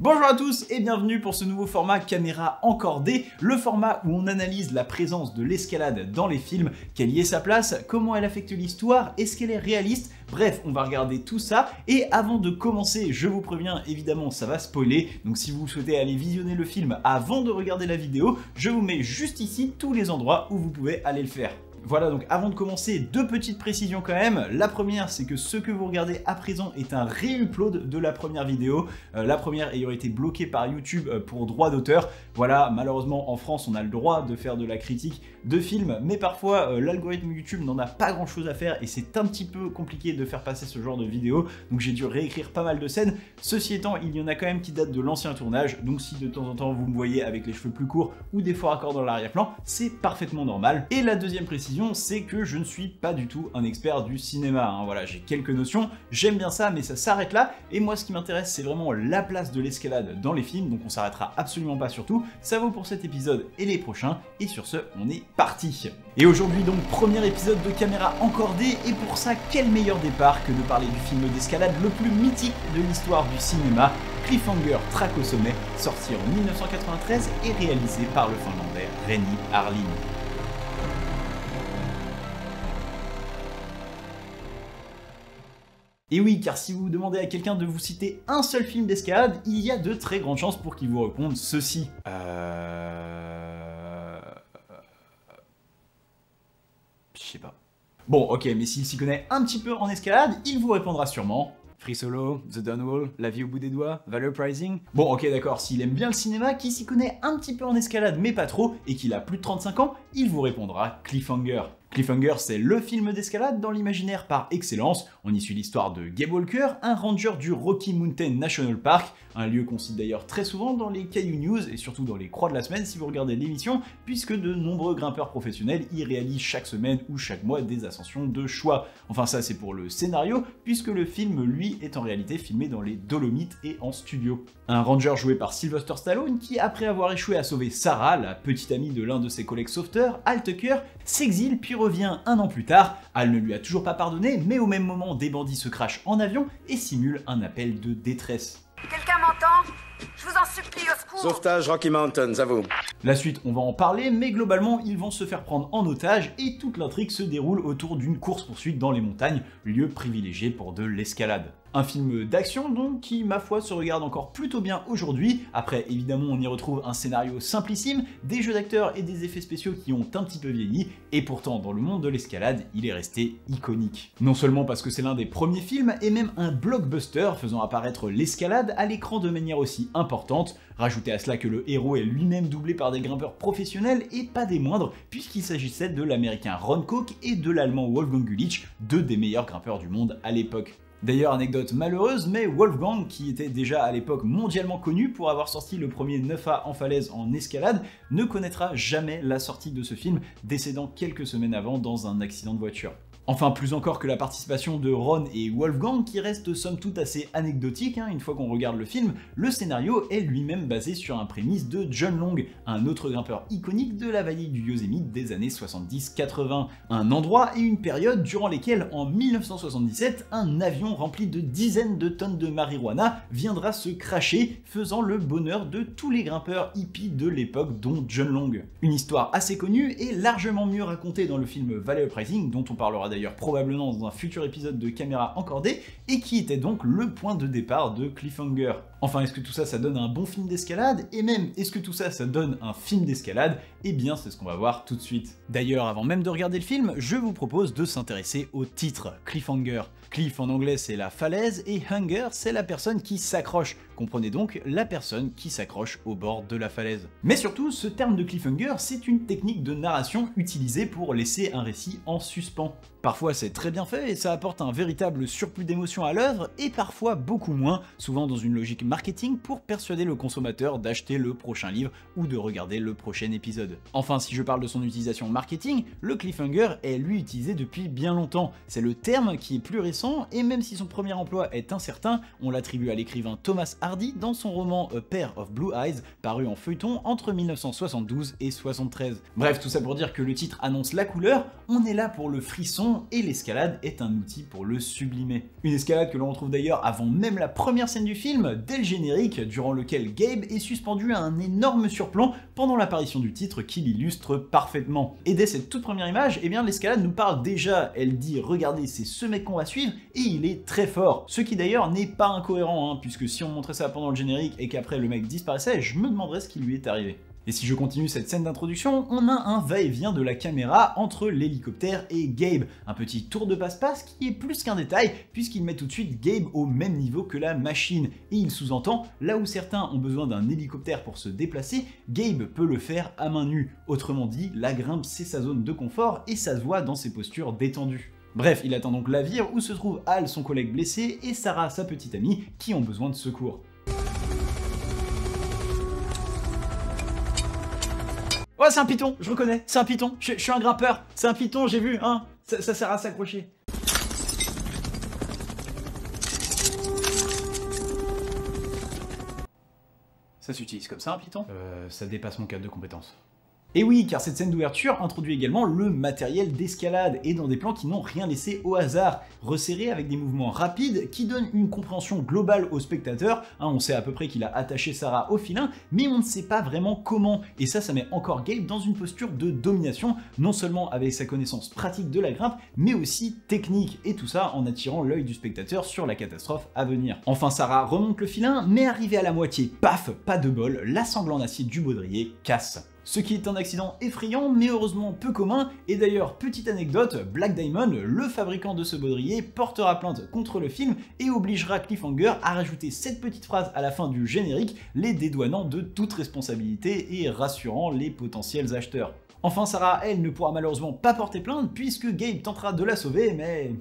Bonjour à tous et bienvenue pour ce nouveau format caméra encordée, le format où on analyse la présence de l'escalade dans les films, quelle y est sa place, comment elle affecte l'histoire, est-ce qu'elle est réaliste, bref, on va regarder tout ça. Et avant de commencer, je vous préviens, évidemment ça va spoiler, donc si vous souhaitez aller visionner le film avant de regarder la vidéo, je vous mets juste ici tous les endroits où vous pouvez aller le faire. Voilà, donc avant de commencer, deux petites précisions quand même. La première, c'est que ce que vous regardez à présent est un re-upload de la première vidéo. La première ayant été bloquée par YouTube pour droit d'auteur. Voilà, malheureusement en France, on a le droit de faire de la critique de films, mais parfois l'algorithme YouTube n'en a pas grand chose à faire et c'est un petit peu compliqué de faire passer ce genre de vidéo. Donc j'ai dû réécrire pas mal de scènes. Ceci étant, il y en a quand même qui datent de l'ancien tournage. Donc si de temps en temps vous me voyez avec les cheveux plus courts ou des faux raccords dans l'arrière-plan, c'est parfaitement normal. Et la deuxième précision, c'est que je ne suis pas du tout un expert du cinéma, hein. Voilà, j'ai quelques notions, j'aime bien ça, mais ça s'arrête là, et moi ce qui m'intéresse c'est vraiment la place de l'escalade dans les films, donc on s'arrêtera absolument pas sur tout, ça vaut pour cet épisode et les prochains, et sur ce, on est parti. Et aujourd'hui donc, premier épisode de caméra encordée, et pour ça, quel meilleur départ que de parler du film d'escalade le plus mythique de l'histoire du cinéma, Cliffhanger Track au sommet, sorti en 1993 et réalisé par le finlandais Renny Harlin. Et oui, car si vous demandez à quelqu'un de vous citer un seul film d'escalade, il y a de très grandes chances pour qu'il vous réponde ceci. Je sais pas. Bon, ok, mais s'il s'y connaît un petit peu en escalade, il vous répondra sûrement Free Solo, The Downwall, La vie au bout des doigts, Valor Pricing. Bon, ok, d'accord, s'il aime bien le cinéma, qu'il s'y connaît un petit peu en escalade, mais pas trop, et qu'il a plus de 35 ans, il vous répondra Cliffhanger. Cliffhanger, c'est le film d'escalade dans l'imaginaire par excellence. On y suit l'histoire de Gabe Walker, un ranger du Rocky Mountain National Park, un lieu qu'on cite d'ailleurs très souvent dans les Caillou News et surtout dans les Croix de la semaine si vous regardez l'émission, puisque de nombreux grimpeurs professionnels y réalisent chaque semaine ou chaque mois des ascensions de choix. Enfin ça c'est pour le scénario, puisque le film lui est en réalité filmé dans les Dolomites et en studio. Un ranger joué par Sylvester Stallone qui, après avoir échoué à sauver Sarah, la petite amie de l'un de ses collègues sauveteurs, Al Tucker, s'exile puis revient un an plus tard. Al ne lui a toujours pas pardonné, mais au même moment, des bandits se crachent en avion et simulent un appel de détresse. Quelqu'un m'entend? Je vous en supplie, au secours! Sauvetage Rocky Mountains, à vous. La suite, on va en parler, mais globalement, ils vont se faire prendre en otage et toute l'intrigue se déroule autour d'une course-poursuite dans les montagnes, lieu privilégié pour de l'escalade. Un film d'action donc qui, ma foi, se regarde encore plutôt bien aujourd'hui. Après, évidemment, on y retrouve un scénario simplissime, des jeux d'acteurs et des effets spéciaux qui ont un petit peu vieilli, et pourtant, dans le monde de l'escalade, il est resté iconique. Non seulement parce que c'est l'un des premiers films, et même un blockbuster faisant apparaître l'escalade à l'écran de manière aussi importante. Rajoutez à cela que le héros est lui-même doublé par des grimpeurs professionnels et pas des moindres, puisqu'il s'agissait de l'américain Ron Cook et de l'allemand Wolfgang Güllich, deux des meilleurs grimpeurs du monde à l'époque. D'ailleurs, anecdote malheureuse, mais Wolfgang, qui était déjà à l'époque mondialement connu pour avoir sorti le premier 9A en falaise en escalade, ne connaîtra jamais la sortie de ce film, décédant quelques semaines avant dans un accident de voiture. Enfin, plus encore que la participation de Ron et Wolfgang, qui reste somme toute assez anecdotique, une fois qu'on regarde le film, le scénario est lui-même basé sur un prémisse de John Long, un autre grimpeur iconique de la vallée du Yosemite des années 70-80. Un endroit et une période durant lesquels, en 1977, un avion rempli de dizaines de tonnes de marijuana viendra se cracher, faisant le bonheur de tous les grimpeurs hippies de l'époque, dont John Long. Une histoire assez connue et largement mieux racontée dans le film Valor Pricing, dont on parlera d'ailleurs probablement dans un futur épisode de Caméra encordée, et qui était donc le point de départ de Cliffhanger. Enfin, est-ce que tout ça, ça donne un bon film d'escalade? Et même, est-ce que tout ça, ça donne un film d'escalade? Eh bien, c'est ce qu'on va voir tout de suite. D'ailleurs, avant même de regarder le film, je vous propose de s'intéresser au titre, Cliffhanger. Cliff en anglais c'est la falaise et hanger c'est la personne qui s'accroche. Comprenez donc la personne qui s'accroche au bord de la falaise. Mais surtout, ce terme de cliffhanger, c'est une technique de narration utilisée pour laisser un récit en suspens. Parfois c'est très bien fait et ça apporte un véritable surplus d'émotion à l'œuvre, et parfois beaucoup moins, souvent dans une logique marketing pour persuader le consommateur d'acheter le prochain livre ou de regarder le prochain épisode. Enfin, si je parle de son utilisation marketing, le cliffhanger est lui utilisé depuis bien longtemps. C'est le terme qui est plus récent, et même si son premier emploi est incertain, on l'attribue à l'écrivain Thomas Hardy dans son roman A Pair of Blue Eyes, paru en feuilleton entre 1972 et 73. Bref, tout ça pour dire que le titre annonce la couleur, on est là pour le frisson et l'escalade est un outil pour le sublimer. Une escalade que l'on retrouve d'ailleurs avant même la première scène du film, dès le générique, durant lequel Gabe est suspendu à un énorme surplomb pendant l'apparition du titre qui l'illustre parfaitement. Et dès cette toute première image, eh bien l'escalade nous parle déjà, elle dit regardez c'est ce mec qu'on va suivre et il est très fort. Ce qui d'ailleurs n'est pas incohérent, hein, puisque si on montrait ça pendant le générique et qu'après le mec disparaissait, je me demanderais ce qui lui est arrivé. Et si je continue cette scène d'introduction, on a un va-et-vient de la caméra entre l'hélicoptère et Gabe. Un petit tour de passe-passe qui est plus qu'un détail, puisqu'il met tout de suite Gabe au même niveau que la machine. Et il sous-entend, là où certains ont besoin d'un hélicoptère pour se déplacer, Gabe peut le faire à main nue. Autrement dit, la grimpe c'est sa zone de confort et ça se voit dans ses postures détendues. Bref, il atteint donc la vire où se trouve Hal, son collègue blessé, et Sarah, sa petite amie, qui ont besoin de secours. Oh, c'est un python, je reconnais, c'est un python, je suis un grimpeur, c'est un python, j'ai vu, hein, ça sert à s'accrocher. Ça s'utilise comme ça un python ? Ça dépasse mon cadre de compétence. Et oui, car cette scène d'ouverture introduit également le matériel d'escalade, et dans des plans qui n'ont rien laissé au hasard, resserrés avec des mouvements rapides qui donnent une compréhension globale au spectateur. On sait à peu près qu'il a attaché Sarah au filin, mais on ne sait pas vraiment comment, et ça met encore Gabe dans une posture de domination, non seulement avec sa connaissance pratique de la grimpe, mais aussi technique, et tout ça en attirant l'œil du spectateur sur la catastrophe à venir. Enfin Sarah remonte le filin, mais arrivée à la moitié, paf, pas de bol, la sangle en acier du baudrier casse. Ce qui est un accident effrayant, mais heureusement peu commun, et d'ailleurs, petite anecdote, Black Diamond, le fabricant de ce baudrier, portera plainte contre le film et obligera Cliffhanger à rajouter cette petite phrase à la fin du générique, les dédouanant de toute responsabilité et rassurant les potentiels acheteurs. Enfin Sarah, elle, ne pourra malheureusement pas porter plainte puisque Gabe tentera de la sauver, mais...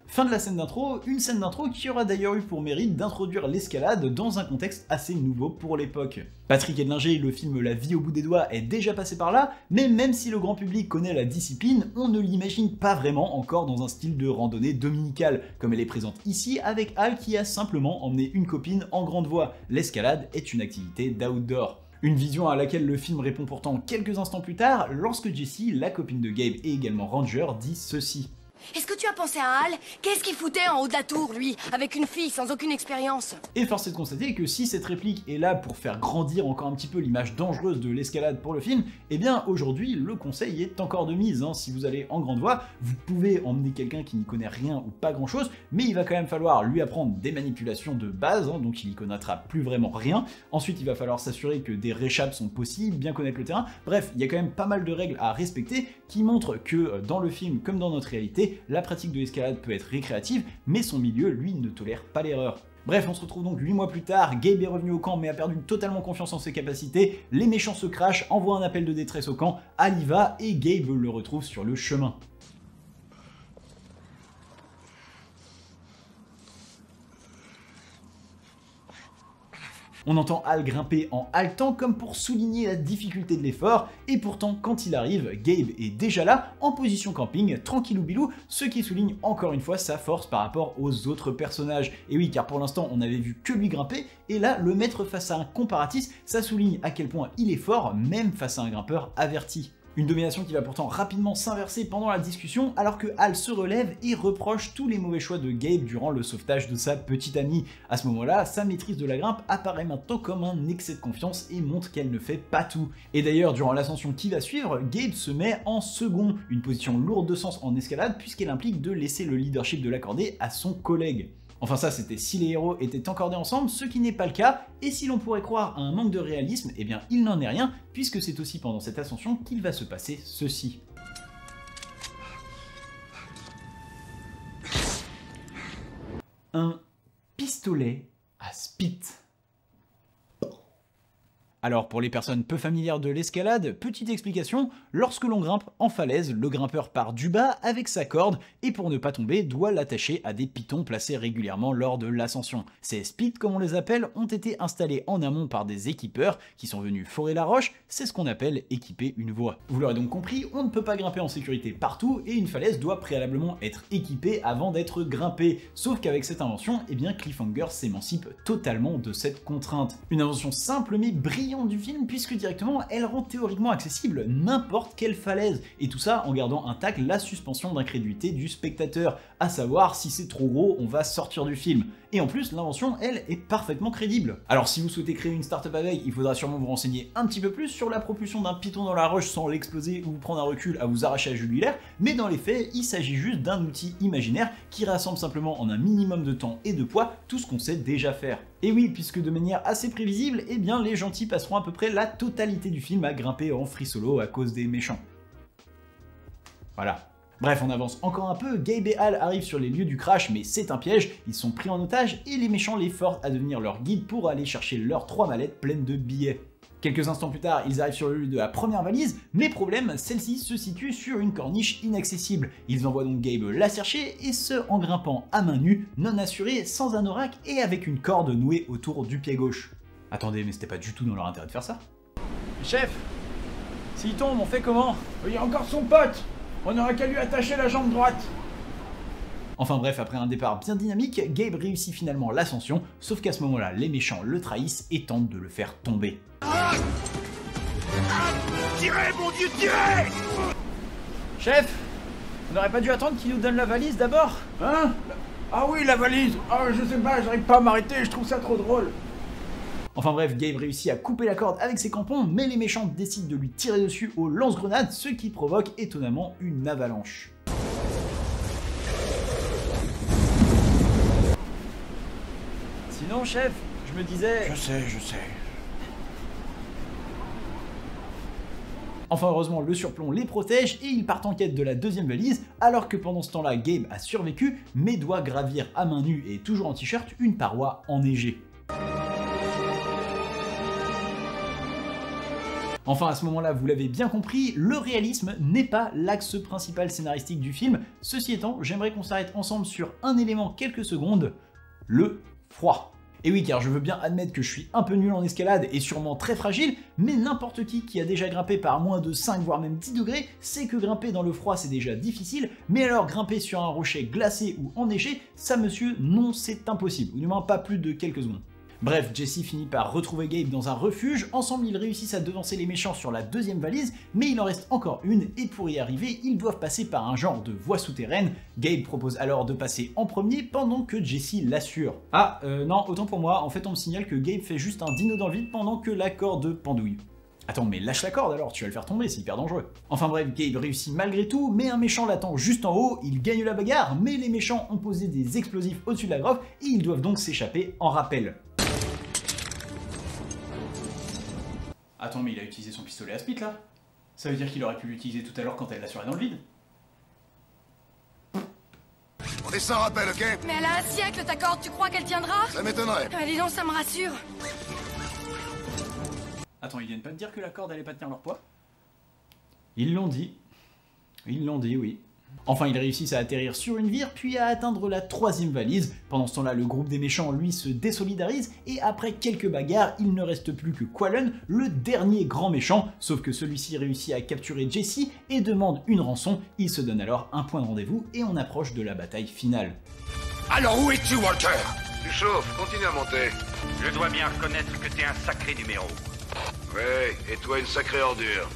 Fin de la scène d'intro, une scène d'intro qui aura d'ailleurs eu pour mérite d'introduire l'escalade dans un contexte assez nouveau pour l'époque. Patrick Edlinger, le film La vie au bout des doigts est déjà passé par là, mais même si le grand public connaît la discipline, on ne l'imagine pas vraiment encore dans un style de randonnée dominicale, comme elle est présente ici avec Hal qui a simplement emmené une copine en grande voie. L'escalade est une activité d'outdoor. Une vision à laquelle le film répond pourtant quelques instants plus tard, lorsque Jessie, la copine de Gabe et également Ranger, dit ceci. Est-ce que tu as pensé à Hal? Qu'est-ce qu'il foutait en haut de la tour, lui, avec une fille sans aucune expérience? Et force est de constater que si cette réplique est là pour faire grandir encore un petit peu l'image dangereuse de l'escalade pour le film, eh bien aujourd'hui le conseil est encore de mise. Si vous allez en grande voie, vous pouvez emmener quelqu'un qui n'y connaît rien ou pas grand chose, mais il va quand même falloir lui apprendre des manipulations de base, donc il n'y connaîtra plus vraiment rien. Ensuite il va falloir s'assurer que des réchappes sont possibles, bien connaître le terrain. Bref, il y a quand même pas mal de règles à respecter qui montrent que dans le film comme dans notre réalité, la pratique de l'escalade peut être récréative, mais son milieu, lui, ne tolère pas l'erreur. Bref, on se retrouve donc 8 mois plus tard, Gabe est revenu au camp mais a perdu totalement confiance en ses capacités, les méchants se crachent, envoient un appel de détresse au camp, Hal y va et Gabe le retrouve sur le chemin. On entend Hal grimper en haletant comme pour souligner la difficulté de l'effort, et pourtant quand il arrive, Gabe est déjà là, en position camping, tranquillou bilou, ce qui souligne encore une fois sa force par rapport aux autres personnages. Et oui, car pour l'instant on n'avait vu que lui grimper, et là le mettre face à un comparatif, ça souligne à quel point il est fort, même face à un grimpeur averti. Une domination qui va pourtant rapidement s'inverser pendant la discussion alors que Hal se relève et reproche tous les mauvais choix de Gabe durant le sauvetage de sa petite amie. À ce moment-là, sa maîtrise de la grimpe apparaît maintenant comme un excès de confiance et montre qu'elle ne fait pas tout. Et d'ailleurs, durant l'ascension qui va suivre, Gabe se met en second, une position lourde de sens en escalade puisqu'elle implique de laisser le leadership de l'accorder à son collègue. Enfin ça c'était si les héros étaient encordés ensemble, ce qui n'est pas le cas, et si l'on pourrait croire à un manque de réalisme, eh bien il n'en est rien, puisque c'est aussi pendant cette ascension qu'il va se passer ceci. Un pistolet à spit. Alors pour les personnes peu familières de l'escalade, petite explication, lorsque l'on grimpe en falaise, le grimpeur part du bas avec sa corde et pour ne pas tomber doit l'attacher à des pitons placés régulièrement lors de l'ascension. Ces speeds comme on les appelle ont été installés en amont par des équipeurs qui sont venus forer la roche, c'est ce qu'on appelle équiper une voie. Vous l'aurez donc compris, on ne peut pas grimper en sécurité partout et une falaise doit préalablement être équipée avant d'être grimpée. Sauf qu'avec cette invention, eh bien Cliffhanger s'émancipe totalement de cette contrainte. Une invention simple mais brillante du film puisque directement elle rend théoriquement accessible n'importe quelle falaise et tout ça en gardant intact la suspension d'incrédulité du spectateur, à savoir si c'est trop gros on va sortir du film. Et en plus l'invention elle est parfaitement crédible. Alors si vous souhaitez créer une startup avec, il faudra sûrement vous renseigner un petit peu plus sur la propulsion d'un piton dans la roche sans l'exploser ou prendre un recul à vous arracher la jugulaire, mais dans les faits il s'agit juste d'un outil imaginaire qui rassemble simplement en un minimum de temps et de poids tout ce qu'on sait déjà faire. Et oui, puisque de manière assez prévisible, eh bien les gentils passeront à peu près la totalité du film à grimper en free solo à cause des méchants. Voilà. Bref, on avance encore un peu, Gabe et Hal arrivent sur les lieux du crash, mais c'est un piège, ils sont pris en otage et les méchants les forcent à devenir leur guide pour aller chercher leurs 3 mallettes pleines de billets. Quelques instants plus tard, ils arrivent sur le lieu de la première valise, mais problème, celle-ci se situe sur une corniche inaccessible. Ils envoient donc Gabe la chercher, et ce en grimpant à main nue, non assuré, sans un oracle et avec une corde nouée autour du pied gauche. Attendez, mais c'était pas du tout dans leur intérêt de faire ça. Chef, s'il tombe, on fait comment? Il y a encore son pote. On aurait qu'à lui attacher la jambe droite. Enfin bref, après un départ bien dynamique, Gabe réussit finalement l'ascension, sauf qu'à ce moment-là, les méchants le trahissent et tentent de le faire tomber. Tirez, mon Dieu, tirez! Chef, on n'aurait pas dû attendre qu'il nous donne la valise d'abord? Hein? Ah oui, la valise. Ah, je sais pas, j'arrive pas à m'arrêter, je trouve ça trop drôle. Enfin bref, Gabe réussit à couper la corde avec ses crampons, mais les méchants décident de lui tirer dessus au lance-grenade, ce qui provoque étonnamment une avalanche. Sinon, chef, je me disais... Je sais. Enfin heureusement le surplomb les protège et ils partent en quête de la deuxième valise, alors que pendant ce temps-là Gabe a survécu, mais doit gravir à main nue et toujours en t-shirt une paroi enneigée. Enfin à ce moment-là, vous l'avez bien compris, le réalisme n'est pas l'axe principal scénaristique du film. Ceci étant, j'aimerais qu'on s'arrête ensemble sur un élément quelques secondes, le froid. Et oui, car je veux bien admettre que je suis un peu nul en escalade et sûrement très fragile, mais n'importe qui a déjà grimpé par moins de 5 voire même 10 degrés sait que grimper dans le froid c'est déjà difficile, mais alors grimper sur un rocher glacé ou enneigé, ça monsieur, non c'est impossible, ou du moins pas plus de quelques secondes. Bref, Jesse finit par retrouver Gabe dans un refuge, ensemble ils réussissent à devancer les méchants sur la deuxième valise, mais il en reste encore une, et pour y arriver, ils doivent passer par un genre de voie souterraine. Gabe propose alors de passer en premier pendant que Jesse l'assure. Ah, non, autant pour moi, en fait on me signale que Gabe fait juste un dino dans le vide pendant que la corde pendouille. Attends, mais lâche la corde alors, tu vas le faire tomber, c'est hyper dangereux. Enfin bref, Gabe réussit malgré tout, mais un méchant l'attend juste en haut, il gagne la bagarre, mais les méchants ont posé des explosifs au-dessus de la grotte, et ils doivent donc s'échapper en rappel. Attends, mais il a utilisé son pistolet à spit là? Ça veut dire qu'il aurait pu l'utiliser tout à l'heure quand elle l'assurait dans le vide? On est sans rappel, ok? Mais elle a un siècle, ta corde, tu crois qu'elle tiendra? Ça m'étonnerait. Ah, dis donc, ça me rassure. Attends, ils viennent pas te dire que la corde allait pas tenir leur poids? Ils l'ont dit, oui. Enfin, ils réussissent à atterrir sur une vire, puis à atteindre la troisième valise. Pendant ce temps-là, le groupe des méchants, lui, se désolidarise, et après quelques bagarres, il ne reste plus que Quallen, le dernier grand méchant, sauf que celui-ci réussit à capturer Jesse et demande une rançon. Il se donne alors un point de rendez-vous, et on approche de la bataille finale. Alors où es-tu, Walker? Tu chauffes, continue à monter. Je dois bien reconnaître que t'es un sacré numéro. Ouais, et toi une sacrée ordure.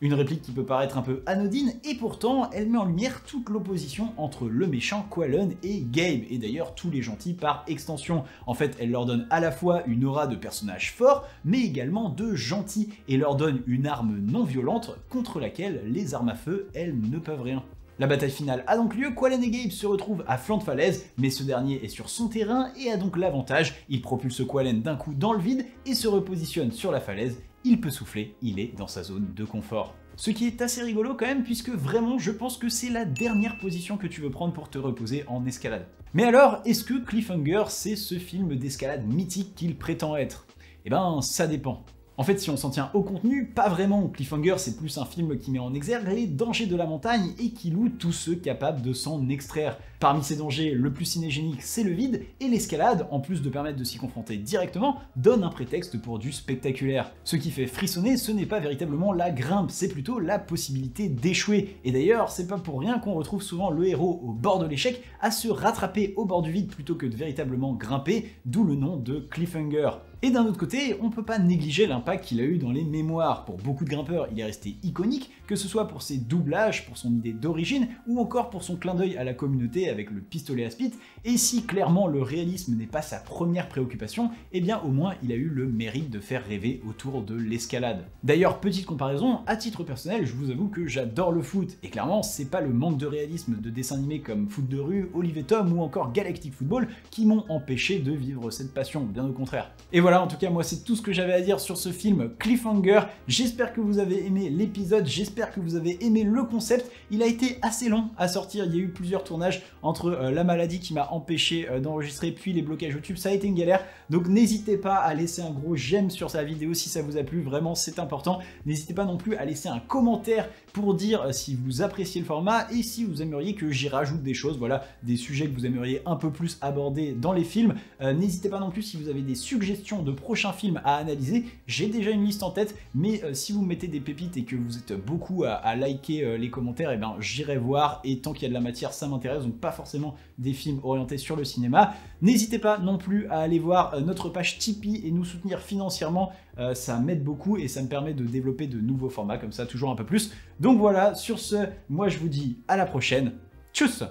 Une réplique qui peut paraître un peu anodine, et pourtant elle met en lumière toute l'opposition entre le méchant Quallen et Gabe, et d'ailleurs tous les gentils par extension. En fait, elle leur donne à la fois une aura de personnage fort, mais également de gentils, et leur donne une arme non violente contre laquelle les armes à feu, elles, ne peuvent rien. La bataille finale a donc lieu, Quallen et Gabe se retrouvent à flanc de falaise, mais ce dernier est sur son terrain et a donc l'avantage, il propulse Quallen d'un coup dans le vide et se repositionne sur la falaise, il peut souffler, il est dans sa zone de confort. Ce qui est assez rigolo quand même, puisque vraiment je pense que c'est la dernière position que tu veux prendre pour te reposer en escalade. Mais alors, est-ce que Cliffhanger c'est ce film d'escalade mythique qu'il prétend être? Eh ben, ça dépend. En fait, si on s'en tient au contenu, pas vraiment. Cliffhanger, c'est plus un film qui met en exergue les dangers de la montagne et qui loue tous ceux capables de s'en extraire. Parmi ces dangers, le plus cinégénique, c'est le vide, et l'escalade, en plus de permettre de s'y confronter directement, donne un prétexte pour du spectaculaire. Ce qui fait frissonner, ce n'est pas véritablement la grimpe, c'est plutôt la possibilité d'échouer. Et d'ailleurs, c'est pas pour rien qu'on retrouve souvent le héros au bord de l'échec à se rattraper au bord du vide plutôt que de véritablement grimper, d'où le nom de cliffhanger. Et d'un autre côté, on peut pas négliger l'impact qu'il a eu dans les mémoires. Pour beaucoup de grimpeurs, il est resté iconique, que ce soit pour ses doublages, pour son idée d'origine, ou encore pour son clin d'œil à la communauté avec le pistolet à spit, et si clairement le réalisme n'est pas sa première préoccupation, eh bien au moins il a eu le mérite de faire rêver autour de l'escalade. D'ailleurs, petite comparaison, à titre personnel, je vous avoue que j'adore le foot, et clairement c'est pas le manque de réalisme de dessins animés comme Foot de rue, Olive et Tom ou encore Galactic Football qui m'ont empêché de vivre cette passion, bien au contraire. Et voilà, en tout cas moi c'est tout ce que j'avais à dire sur ce film Cliffhanger. J'espère que vous avez aimé l'épisode, j'espère que vous avez aimé le concept. Il a été assez long à sortir, il y a eu plusieurs tournages entre la maladie qui m'a empêché d'enregistrer puis les blocages YouTube, ça a été une galère. Donc n'hésitez pas à laisser un gros j'aime sur sa vidéo si ça vous a plu, vraiment c'est important. N'hésitez pas non plus à laisser un commentaire pour dire si vous appréciez le format et si vous aimeriez que j'y rajoute des choses, voilà, des sujets que vous aimeriez un peu plus aborder dans les films. N'hésitez pas non plus si vous avez des suggestions de prochains films à analyser, j'ai déjà une liste en tête, mais si vous mettez des pépites et que vous êtes beaucoup à liker les commentaires, et ben j'irai voir, et tant qu'il y a de la matière ça m'intéresse, donc pas forcément des films orientés sur le cinéma. N'hésitez pas non plus à aller voir notre page Tipeee et nous soutenir financièrement, ça m'aide beaucoup et ça me permet de développer de nouveaux formats comme ça, toujours un peu plus. Donc voilà, sur ce, moi je vous dis à la prochaine, tchuss!